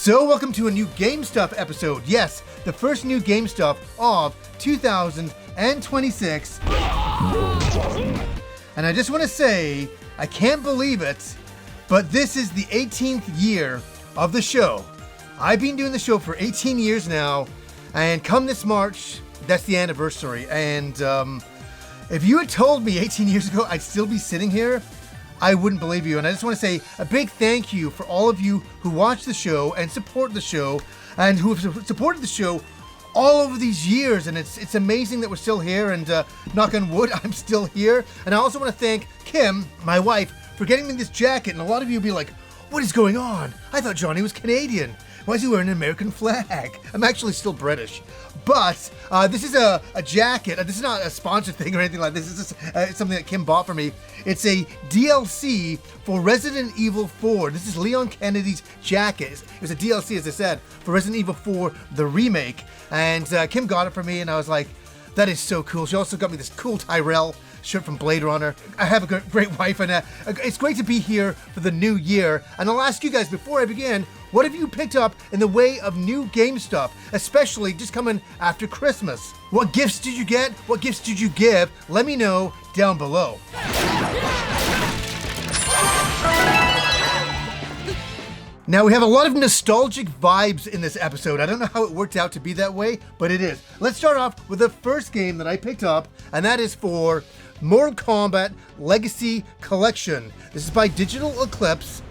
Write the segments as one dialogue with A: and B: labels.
A: So welcome to a new Game Stuff episode. Yes, the first new Game Stuff of 2026. And I just want to say, I can't believe it, but this is the 18th year of the show. I've been doing the show for 18 years now, and come this March, that's the anniversary. And if you had told me 18 years ago I'd still be sitting here, I wouldn't believe you. And I just want to say a big thank you for all of you who watch the show and support the show and who have supported the show all over these years. And it's amazing that we're still here, and knock on wood, I'm still here. And I also want to thank Kim, my wife, for getting me this jacket. And a lot of you will be like, what is going on? I thought Johnny was Canadian. Why is he wearing an American flag? I'm actually still British. But this is a jacket. This is not a sponsored thing or anything like this. This is something that Kim bought for me. It's a DLC for Resident Evil 4. This is Leon Kennedy's jacket. It was a DLC, as I said, for Resident Evil 4, the remake. And Kim got it for me, and I was like, that is so cool. She also got me this cool Tyrell shirt from Blade Runner. I have a great wife, and it's great to be here for the new year. And I'll ask you guys, before I begin, what have you picked up in the way of new game stuff, especially just coming after Christmas? What gifts did you get? What gifts did you give? Let me know down below. Now, we have a lot of nostalgic vibes in this episode. I don't know how it worked out to be that way, but it is. Let's start off with the first game that I picked up, and that is for Mortal Kombat Legacy Collection. This is by Digital Eclipse.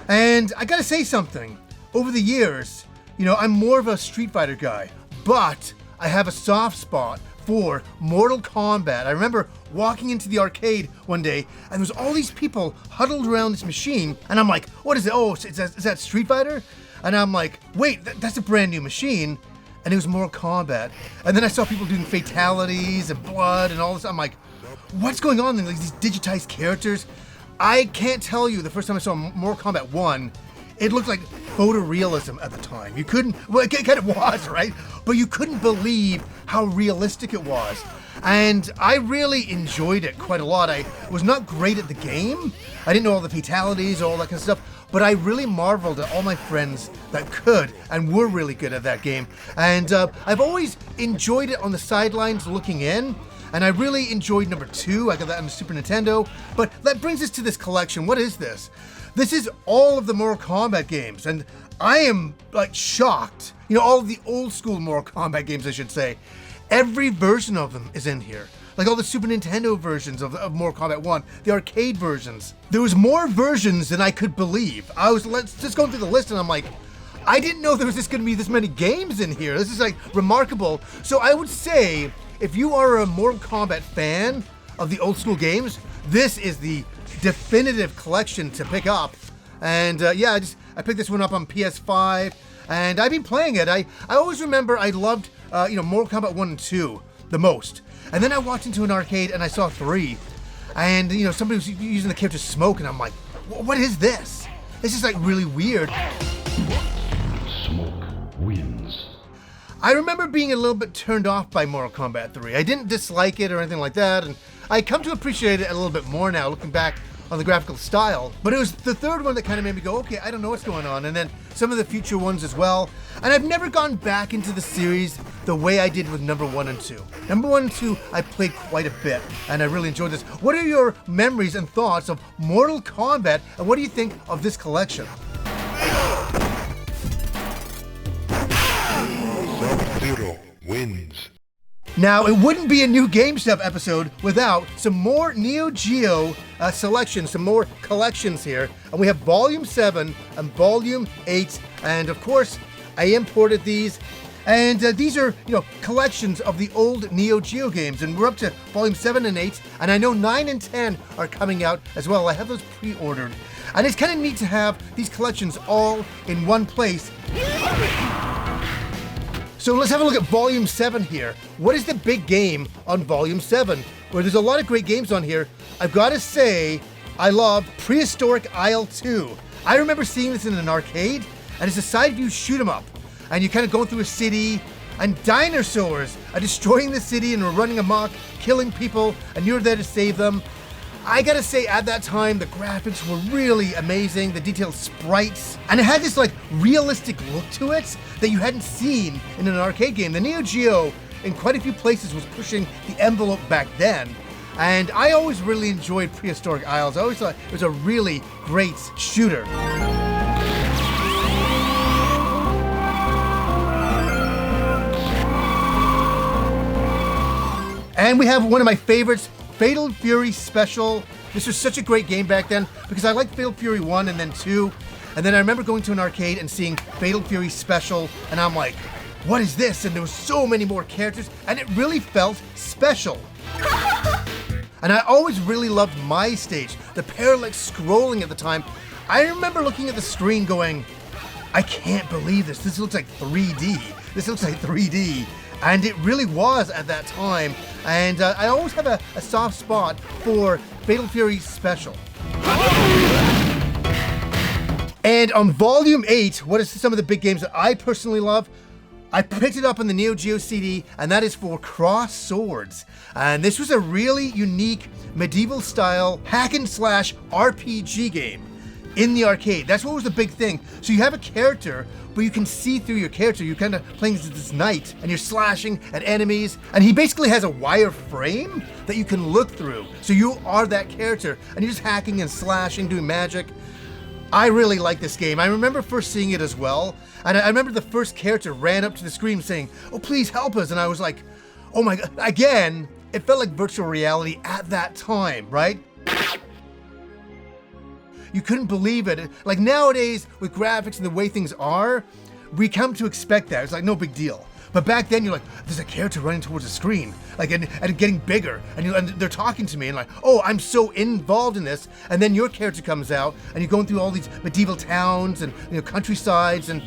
A: And I gotta say something. Over the years, I'm more of a Street Fighter guy, but I have a soft spot for Mortal Kombat. I remember walking into the arcade one day, and there was all these people huddled around this machine, and I'm like, what is it? Oh, is that Street Fighter? And I'm like, wait, that's a brand new machine. And it was Mortal Kombat. And then I saw people doing fatalities and blood and all this. I'm like, what's going on? Like these digitized characters. I can't tell you, the first time I saw Mortal Kombat 1, it looked like photorealism at the time. You couldn't, well, it kind of was, right? But you couldn't believe how realistic it was. And I really enjoyed it quite a lot. I was not great at the game. I didn't know all the fatalities, all that kind of stuff. But I really marveled at all my friends that could and were really good at that game. And I've always enjoyed it on the sidelines looking in. And I really enjoyed number 2. I got that on the Super Nintendo. But that brings us to this collection. What is this? This is all of the Mortal Kombat games. And I am like shocked. All of the old school Mortal Kombat games, I should say. Every version of them is in here. Like all the Super Nintendo versions of Mortal Kombat 1, the arcade versions. There was more versions than I could believe. I was just going through the list, and I'm like, I didn't know there was going to be this many games in here. This is like remarkable. So I would say, if you are a Mortal Kombat fan of the old school games, this is the definitive collection to pick up. And I picked this one up on PS5, and I've been playing it. I always remember I loved Mortal Kombat 1 and 2 the most. And then I walked into an arcade and I saw 3, and somebody was using the character Smoke, and I'm like, what is this? This is like really weird.
B: Smoke wins.
A: I remember being a little bit turned off by Mortal Kombat 3. I didn't dislike it or anything like that, and I come to appreciate it a little bit more now, looking back on the graphical style. But it was the third one that kind of made me go, okay, I don't know what's going on, and then some of the future ones as well. And I've never gone back into the series the way I did with number 1 and 2. Number 1 and 2, I played quite a bit, and I really enjoyed this. What are your memories and thoughts of Mortal Kombat, and what do you think of this collection?
B: Sub-Zero wins.
A: Now, it wouldn't be a new Game Stuff episode without some more Neo Geo selections, some more collections here. And we have Volume 7 and Volume 8. And of course, I imported these. And these are, collections of the old Neo Geo games. And we're up to Volume 7 and 8. And I know 9 and 10 are coming out as well. I have those pre-ordered. And it's kind of neat to have these collections all in one place. So let's have a look at Volume 7 here. What is the big game on Volume 7? Well, there's a lot of great games on here. I've got to say, I love Prehistoric Isle 2. I remember seeing this in an arcade, and it's a side view shoot 'em up. And you're kind of going through a city, and dinosaurs are destroying the city and are running amok, killing people, and you're there to save them. I gotta say, at that time, the graphics were really amazing, the detailed sprites, and it had this like realistic look to it that you hadn't seen in an arcade game. The Neo Geo, in quite a few places, was pushing the envelope back then, and I always really enjoyed Prehistoric Isles. I always thought it was a really great shooter. And we have one of my favorites, Fatal Fury Special. This was such a great game back then because I liked Fatal Fury 1 and then 2. And then I remember going to an arcade and seeing Fatal Fury Special, and I'm like, what is this? And there were so many more characters, and it really felt special. And I always really loved my stage, the parallax scrolling at the time. I remember looking at the screen going, I can't believe this. This looks like 3D. This looks like 3D. And it really was at that time. And I always have a soft spot for Fatal Fury Special. And on Volume 8, what are some of the big games that I personally love? I picked it up on the Neo Geo CD, and that is for Cross Swords. And this was a really unique medieval-style hack-and-slash RPG game in the arcade. That's what was the big thing. So you have a character, but you can see through your character. You're kind of playing as this knight, and you're slashing at enemies, and he basically has a wire frame that you can look through. So you are that character, and you're just hacking and slashing, doing magic. I really like this game. I remember first seeing it as well, and I remember the first character ran up to the screen saying, "Oh, please help us," and I was like, oh my god. Again, it felt like virtual reality at that time, right? You couldn't believe it. Like nowadays, with graphics and the way things are, we come to expect that. It's like no big deal. But back then, you're like, there's a character running towards the screen, like and getting bigger, and they're talking to me, and like, oh, I'm so involved in this. And then your character comes out, and you're going through all these medieval towns and countrysides, and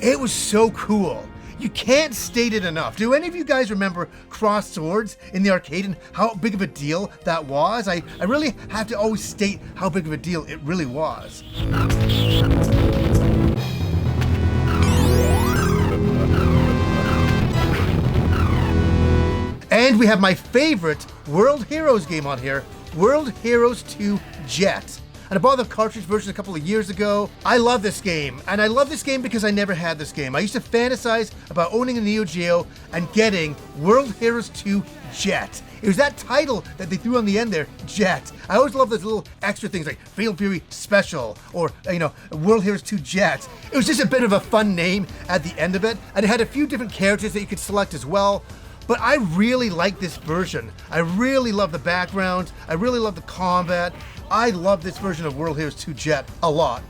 A: it was so cool. You can't state it enough. Do any of you guys remember Cross Swords in the arcade and how big of a deal that was? I really have to always state how big of a deal it really was. And we have my favorite World Heroes game on here, World Heroes 2 Jet. And I bought the cartridge version a couple of years ago. I love this game, and I love this game because I never had this game. I used to fantasize about owning a Neo Geo and getting World Heroes 2 Jet. It was that title that they threw on the end there, Jet. I always love those little extra things like Fatal Fury Special or, World Heroes 2 Jet. It was just a bit of a fun name at the end of it, and it had a few different characters that you could select as well. But I really like this version. I really love the background. I really love the combat. I love this version of World Heroes 2 Jet a lot.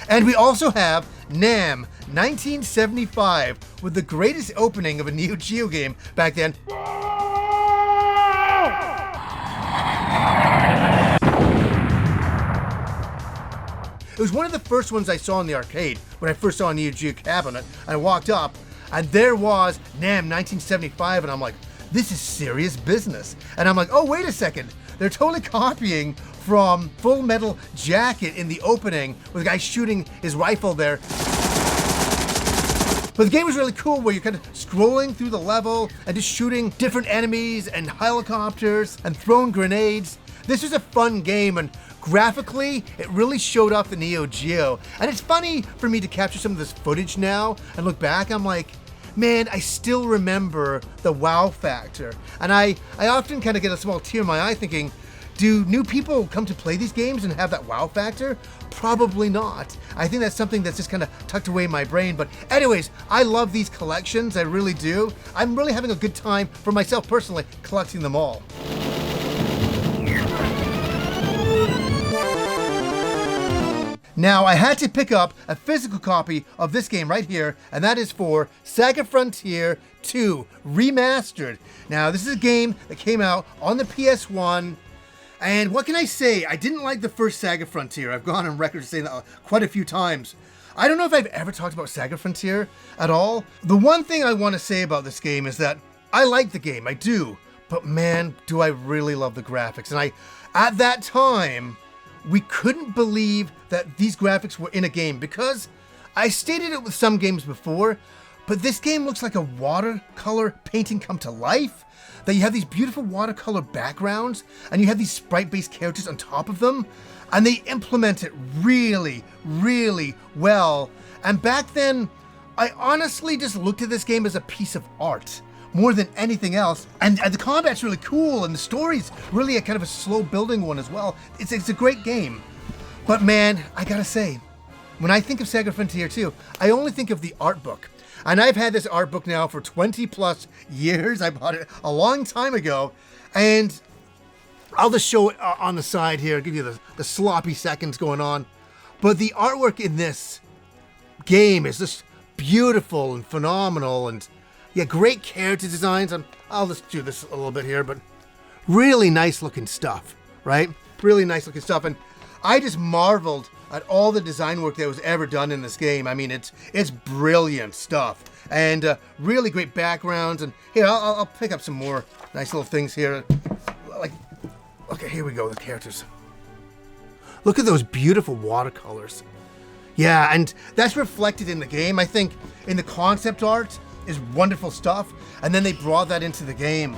A: And we also have NAM 1975 with the greatest opening of a Neo Geo game back then. It was one of the first ones I saw in the arcade when I first saw a Neo Geo cabinet. I walked up, and there was NAM 1975, and I'm like, this is serious business. And I'm like, oh, wait a second. They're totally copying from Full Metal Jacket in the opening with a guy shooting his rifle there. But the game was really cool where you're kind of scrolling through the level and just shooting different enemies and helicopters and throwing grenades. This was a fun game, and graphically, it really showed off the Neo Geo. And it's funny for me to capture some of this footage now and look back. I'm like, man, I still remember the wow factor. And I often kind of get a small tear in my eye thinking, do new people come to play these games and have that wow factor? Probably not. I think that's something that's just kind of tucked away in my brain. But anyways, I love these collections. I really do. I'm really having a good time for myself personally collecting them all. Now, I had to pick up a physical copy of this game right here, and that is for Saga Frontier 2 Remastered. Now, this is a game that came out on the PS1, and what can I say? I didn't like the first Saga Frontier. I've gone on record saying that quite a few times. I don't know if I've ever talked about Saga Frontier at all. The one thing I want to say about this game is that I like the game, I do, but man, do I really love the graphics. And at that time, we couldn't believe that these graphics were in a game because I stated it with some games before, but this game looks like a watercolor painting come to life. That you have these beautiful watercolor backgrounds, and you have these sprite-based characters on top of them, and they implement it really, really well. And back then, I honestly just looked at this game as a piece of art more than anything else. And the combat's really cool, and the story's really a kind of a slow building one as well. It's a great game. But man, I gotta say, when I think of Saga Frontier 2, I only think of the art book. And I've had this art book now for 20 plus years. I bought it a long time ago. And I'll just show it on the side here, give you the sloppy seconds going on. But the artwork in this game is just beautiful and phenomenal, and yeah, great character designs. And I'll just do this a little bit here, but really nice looking stuff, right? Really nice looking stuff. And I just marveled at all the design work that was ever done in this game. I mean, it's brilliant stuff, and really great backgrounds. And here, I'll pick up some more nice little things here. Like, okay, here we go, the characters. Look at those beautiful watercolors. Yeah, and that's reflected in the game. I think in the concept art is wonderful stuff, and then they brought that into the game.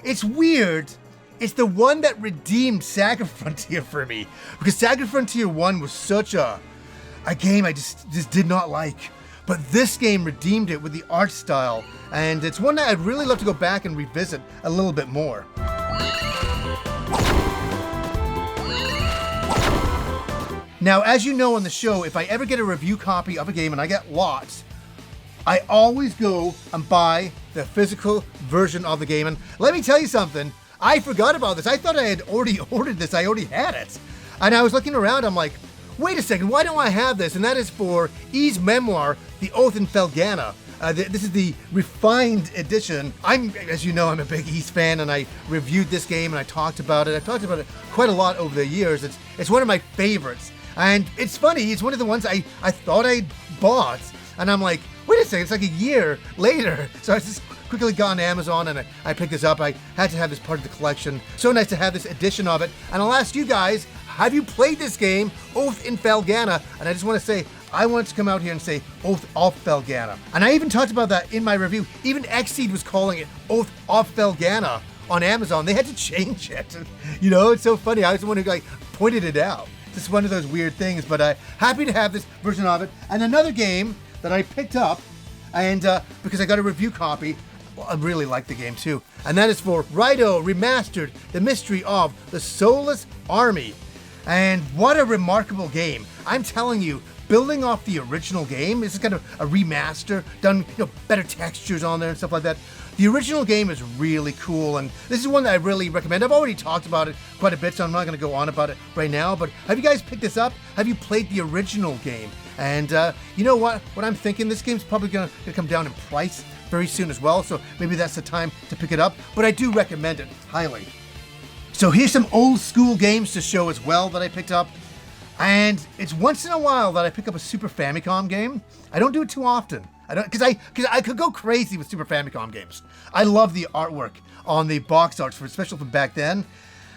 A: It's weird. It's the one that redeemed Saga Frontier for me, because Saga Frontier 1 was such a game I just did not like. But this game redeemed it with the art style, and it's one that I'd really love to go back and revisit a little bit more. Now, as you know on the show, if I ever get a review copy of a game, and I get lots, I always go and buy the physical version of the game. And let me tell you something, I forgot about this. I thought I had already ordered this. I already had it. And I was looking around, I'm like, wait a second, why don't I have this? And that is for E's memoir, The Oath in Felghana. This is the refined edition. As you know, I'm a big E's fan, and I reviewed this game and I talked about it. I've talked about it quite a lot over the years. It's one of my favorites. And it's funny, it's one of the ones I thought I'd bought, and I'm like, wait a second, it's like a year later. So I just quickly got on Amazon and I picked this up. I had to have this part of the collection. So nice to have this edition of it. And I'll ask you guys, have you played this game, Oath in Felghana? And I just want to say, I wanted to come out here and say Oath of Felghana. And I even talked about that in my review. Even Xseed was calling it Oath of Felghana on Amazon. They had to change it. You know, it's so funny. I was the one who pointed it out. It's one of those weird things, but happy to have this version of it. And another game that I picked up, and because I got a review copy, well, I really like the game too. And that is for Raito Remastered, The Mystery of the Soulless Army. And what a remarkable game. I'm telling you, building off the original game, this is kind of a remaster, done better textures on there and stuff like that. The original game is really cool, and this is one that I really recommend. I've already talked about it quite a bit, so I'm not going to go on about it right now, but have you guys picked this up? Have you played the original game? And you know what I'm thinking? This game's probably going to come down in price very soon as well, so maybe that's the time to pick it up, but I do recommend it highly. So here's some old school games to show as well that I picked up. And it's once in a while that I pick up a Super Famicom game. I don't do it too often. Because I could go crazy with Super Famicom games. I love the artwork on the box arts, especially from back then.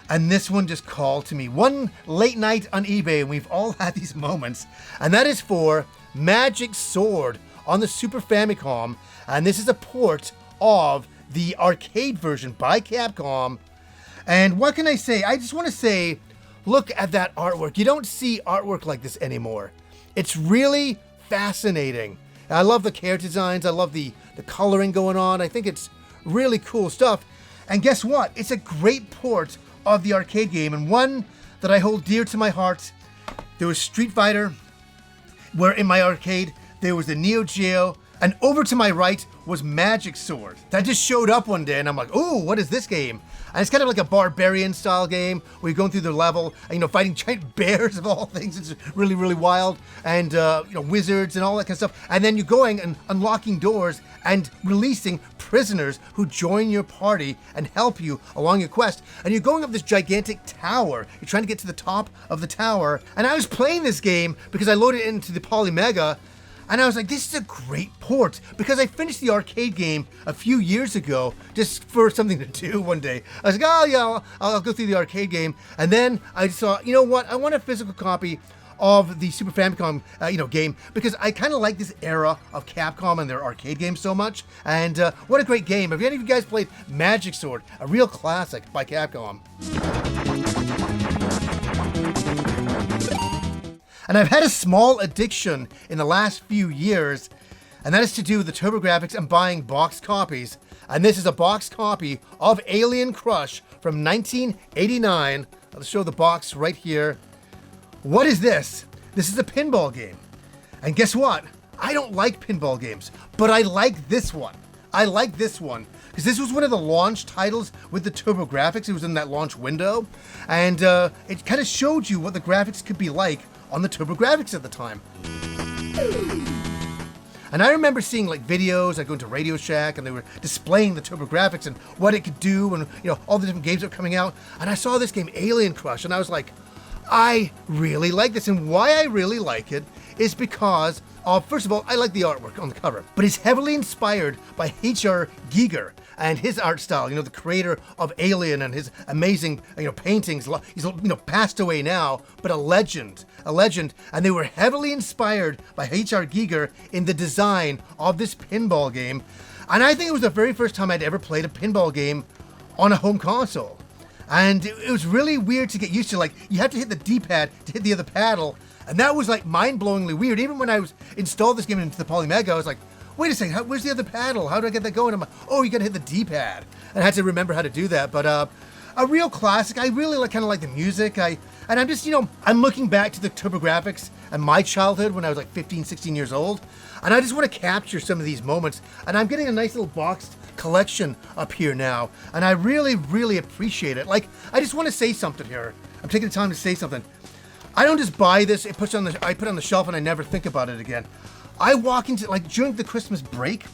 A: And this one just called to me one late night on eBay, and we've all had these moments. And that is for Magic Sword on the Super Famicom. And this is a port of the arcade version by Capcom. And what can I say? I just want to say, look at that artwork. You don't see artwork like this anymore. It's really fascinating. I love the character designs. I love the coloring going on. I think it's really cool stuff. And guess what? It's a great port of the arcade game, and one that I hold dear to my heart. There was Street Fighter, where in my arcade there was the Neo Geo, and over to my right was Magic Sword. That just showed up one day, and I'm like, oh, what is this game? And it's kind of like a barbarian style game where you're going through the level, and, fighting giant bears of all things. It's really, really wild. And, wizards and all that kind of stuff. And then you're going and unlocking doors and releasing prisoners who join your party and help you along your quest. And you're going up this gigantic tower. You're trying to get to the top of the tower. And I was playing this game because I loaded it into the Polymega. And I was like, this is a great port, because I finished the arcade game a few years ago just for something to do one day. I was like, oh yeah, I'll go through the arcade game. And then I saw, you know what? I want a physical copy of the Super Famicom, game, because I kind of like this era of Capcom and their arcade games so much. And what a great game! Have any of you guys played Magic Sword, a real classic by Capcom? And I've had a small addiction in the last few years, and that is to do with the TurboGrafx and buying boxed copies. And this is a boxed copy of Alien Crush from 1989. I'll show the box right here. What is this? This is a pinball game. And guess what? I don't like pinball games, but I like this one. I like this one because this was one of the launch titles with the TurboGrafx. It was in that launch window, and it kind of showed you what the graphics could be like on the TurboGrafx at the time. And I remember seeing like videos. I'd go into Radio Shack and they were displaying the TurboGrafx and what it could do, and all the different games that were coming out. And I saw this game, Alien Crush, and I was like, I really like this. And why I really like it is because first of all, I like the artwork on the cover, but it's heavily inspired by H.R. Giger and his art style, the creator of Alien and his amazing, paintings. He's, passed away now, but a legend. And they were heavily inspired by H.R. Giger in the design of this pinball game. And I think it was the very first time I'd ever played a pinball game on a home console. And it was really weird to get used to. Like, you have to hit the D-pad to hit the other paddle. And that was like mind-blowingly weird. Even when I installed this game into the Polymega, I was like, wait a second, where's the other paddle? How do I get that going? I'm like, oh, you gotta hit the D-pad. And I had to remember how to do that. But a real classic. I really like the music. And I'm just, I'm looking back to the TurboGrafx and my childhood when I was like 15, 16 years old. And I just want to capture some of these moments. And I'm getting a nice little boxed collection up here now. And I really, really appreciate it. Like, I just want to say something here. I'm taking the time to say something. I don't just buy this, I put it on the shelf and I never think about it again. I walk into, like during the Christmas break,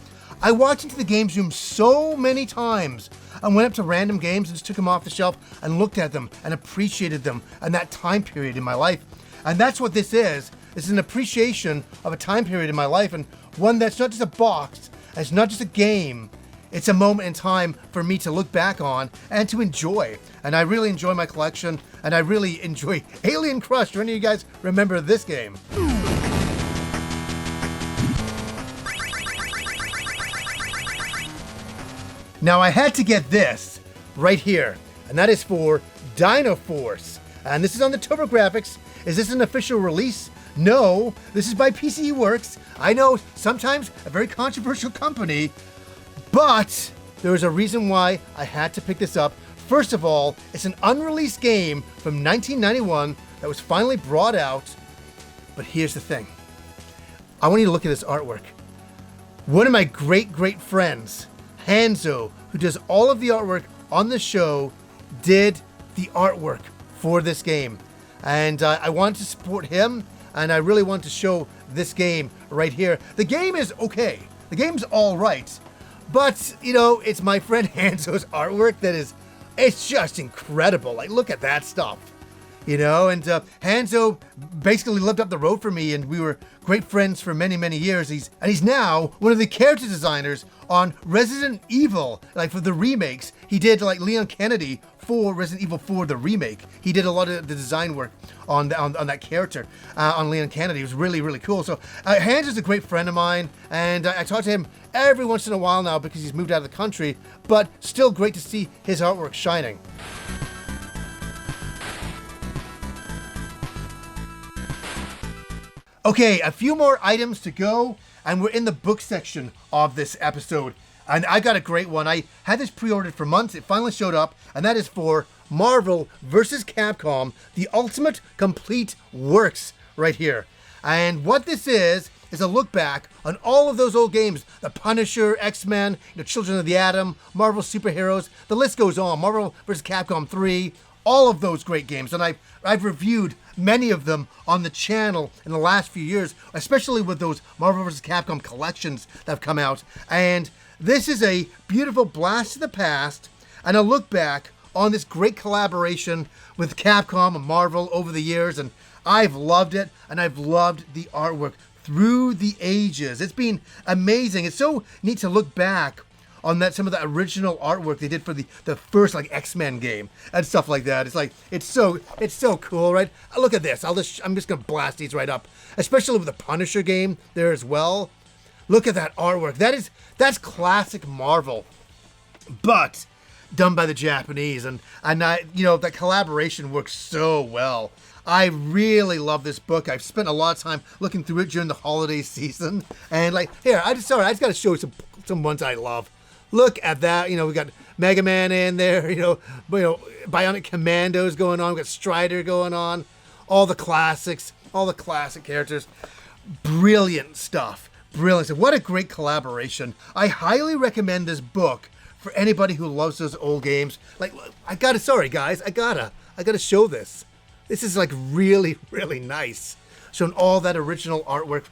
A: I walked into the games room so many times and went up to random games and just took them off the shelf and looked at them and appreciated them and that time period in my life. And that's what this is. This is an appreciation of a time period in my life, and one that's not just a box, and it's not just a game. It's a moment in time for me to look back on and to enjoy. And I really enjoy my collection, and I really enjoy Alien Crush. Do any of you guys remember this game? Now I had to get this right here, and that is for Dino Force. And this is on the TurboGrafx. Is this an official release? No, this is by PC Works. I know, sometimes a very controversial company, but there was a reason why I had to pick this up. First of all, it's an unreleased game from 1991 that was finally brought out. But here's the thing. I want you to look at this artwork. One of my great friends, Hanzo, who does all of the artwork on the show, did the artwork for this game. And I wanted to support him, and I really wanted to show this game right here. The game is okay. The game's all right. But, it's my friend Hanzo's artwork it's just incredible. Like, look at that stuff. And Hanzo basically lived up the road for me, and we were great friends for many, many years. He's now one of the character designers on Resident Evil, like for the remakes. He did like Leon Kennedy for Resident Evil 4, the remake. He did a lot of the design work on that character, on Leon Kennedy. It was really, really cool. So Hanzo's a great friend of mine, and I talk to him every once in a while now because he's moved out of the country, but still great to see his artwork shining. Okay, a few more items to go, and we're in the book section of this episode. And I got a great one. I had this pre-ordered for months. It finally showed up, and that is for Marvel vs. Capcom, The Ultimate Complete Works right here. And what this is a look back on all of those old games. The Punisher, X-Men, Children of the Atom, Marvel Superheroes, the list goes on. Marvel vs. Capcom 3, all of those great games. And I've reviewed many of them on the channel in the last few years, especially with those Marvel vs. Capcom collections that have come out. And this is a beautiful blast to the past and a look back on this great collaboration with Capcom and Marvel over the years. And I've loved it, and I've loved the artwork through the ages. It's been amazing. It's so neat to look back on that some of the original artwork they did for the first like X-Men game and stuff like that. It's like it's so cool, right? Look at this. I'm just gonna blast these right up, especially with the Punisher game there as well. Look at that artwork. That's classic Marvel, but done by the Japanese, and that collaboration works so well. I really love this book. I've spent a lot of time looking through it during the holiday season, and I just got to show you some ones I love. Look at that. We got Mega Man in there. Bionic Commandos going on. We got Strider going on. All the classics. All the classic characters. Brilliant stuff. Brilliant. So what a great collaboration. I highly recommend this book for anybody who loves those old games. Sorry guys, I gotta show this. This is like really, really nice. Showing all that original artwork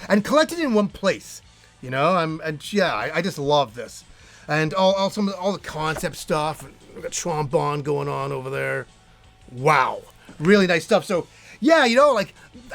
A: and collected in one place. I just love this. And all the concept stuff. We got Trombone going on over there. Wow. Really nice stuff. So yeah,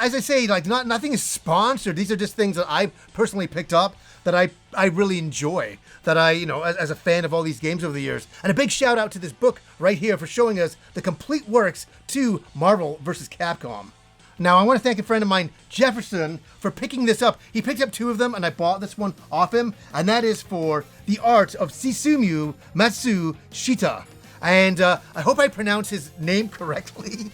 A: as I say, nothing is sponsored. These are just things that I've personally picked up that I really enjoy, that as a fan of all these games over the years. And a big shout out to this book right here for showing us the complete works to Marvel vs. Capcom. Now, I want to thank a friend of mine, Jefferson, for picking this up. He picked up 2 of them, and I bought this one off him, and that is for the art of Susumu Matsushita. And I hope I pronounced his name correctly.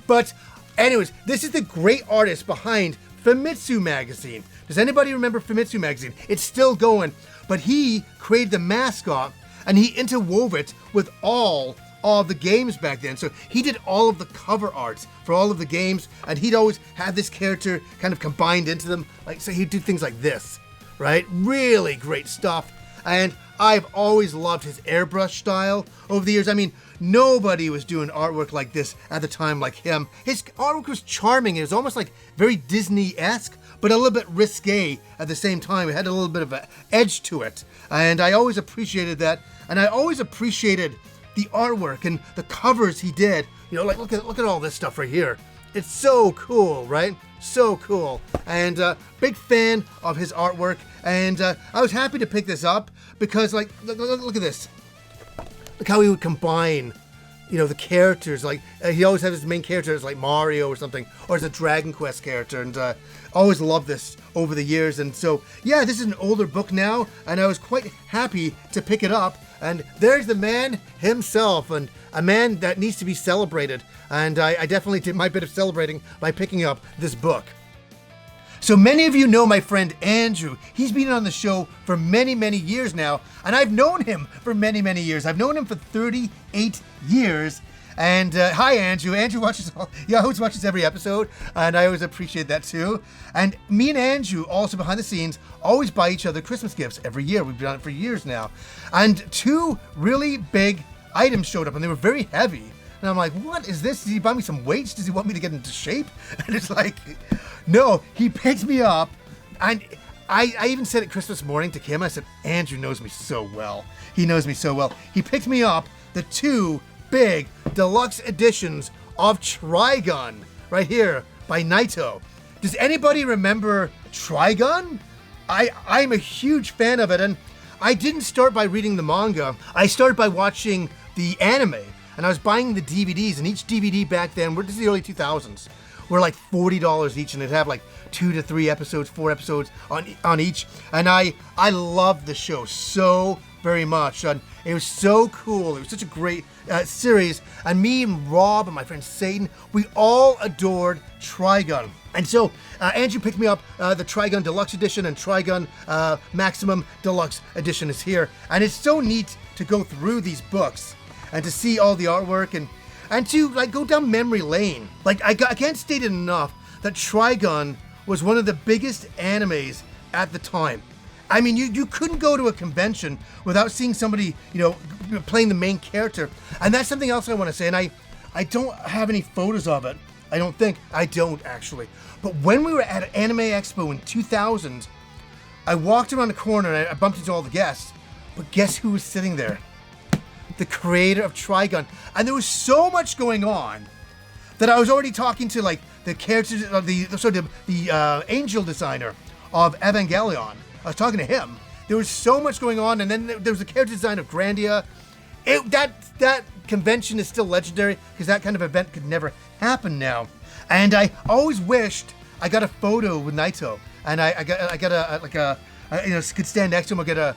A: But anyways, this is the great artist behind Famitsu magazine. Does anybody remember Famitsu magazine? It's still going, but he created the mascot and he interwove it with all of the games back then. So he did all of the cover arts for all of the games, and he'd always have this character kind of combined into them. So he'd do things like this, right? Really great stuff. And I've always loved his airbrush style over the years. I mean, nobody was doing artwork like this at the time like him. His artwork was charming. It was almost like very Disney-esque, but a little bit risque at the same time. It had a little bit of an edge to it. And I always appreciated that. And I always appreciated the artwork and the covers he did. Look at all this stuff right here. It's so cool, right? So cool. And big fan of his artwork. And I was happy to pick this up because, look at this. Look how he would combine, the characters. He always had his main character as Mario or something, or as a Dragon Quest character. And always loved this over the years. And so, yeah, this is an older book now, and I was quite happy to pick it up. And there's the man himself, and a man that needs to be celebrated. And I definitely did my bit of celebrating by picking up this book. So many of you know my friend Andrew. He's been on the show for many, many years now, and I've known him for many, many years. I've known him for 38 years. And hi, Andrew. Andrew always watches every episode, and I always appreciate that too. And me and Andrew, also behind the scenes, always buy each other Christmas gifts every year. We've done it for years now. And 2 really big items showed up, and they were very heavy. And I'm like, what is this? Does he buy me some weights? Does he want me to get into shape? And it's like, no, he picked me up. And I even said it Christmas morning to Kim. I said, Andrew knows me so well. He knows me so well. He picked me up the 2 big deluxe editions of Trigun right here by Naito. Does anybody remember Trigun? I'm a huge fan of it, and I didn't start by reading the manga. I started by watching the anime, and I was buying the DVDs, and each DVD back then, this is the early 2000s, were like $40 each, and it'd have 2 to 3 episodes, 4 episodes on each. And I loved the show so very much, and it was so cool. It was such a great series, and me and Rob and my friend Satan, we all adored Trigun. And so Andrew picked me up the Trigun Deluxe Edition, and Trigun Maximum Deluxe Edition is here. And it's so neat to go through these books and to see all the artwork and to go down memory lane. I can't state it enough that Trigun was one of the biggest animes at the time. I mean, you couldn't go to a convention without seeing somebody, playing the main character. And that's something else I want to say. And I don't have any photos of it. I don't think. I don't, actually. But when we were at Anime Expo in 2000, I walked around the corner and I bumped into all the guests. But guess who was sitting there? The creator of Trigun. And there was so much going on that I was already talking to, the characters of the angel designer of Evangelion. I was talking to him. there was so much going on, and then there was a character design of Grandia. That convention is still legendary because that kind of event could never happen now. And I always wished I got a photo with Naito, and I got a could stand next to him or get a,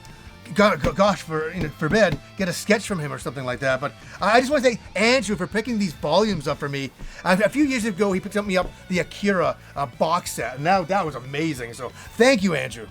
A: gosh, forbid, get a sketch from him or something like that. But I just want to thank Andrew for picking these volumes up for me. A few years ago, he picked me up the Akira box set, and that was amazing. So thank you, Andrew.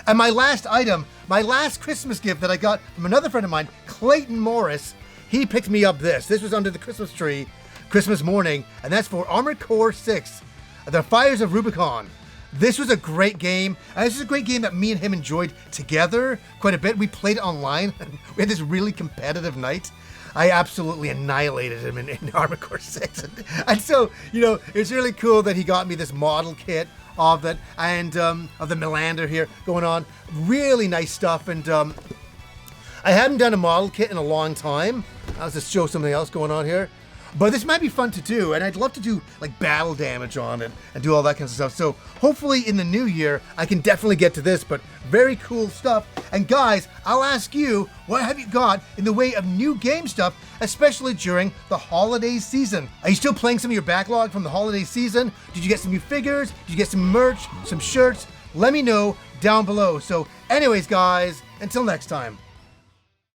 A: And my last item, my last Christmas gift that I got from another friend of mine, Clayton Morris, he picked me up this. This was under the Christmas tree, Christmas morning, and that's for Armored Core 6, The Fires of Rubicon. This was a great game. This is a great game that me and him enjoyed together quite a bit. We played online. We had this really competitive night. I absolutely annihilated him in Armored Core 6. And so, it's really cool that he got me this model kit of it, and of the Melander here going on. Really nice stuff, and I haven't done a model kit in a long time. I'll just show something else going on here. But this might be fun to do, and I'd love to do like battle damage on it and do all that kind of stuff. So hopefully in the new year, I can definitely get to this, but very cool stuff. And guys, I'll ask you, what have you got in the way of new game stuff, especially during the holiday season? Are you still playing some of your backlog from the holiday season? Did you get some new figures? Did you get some merch, some shirts? Let me know down below. So anyways, guys, until next time.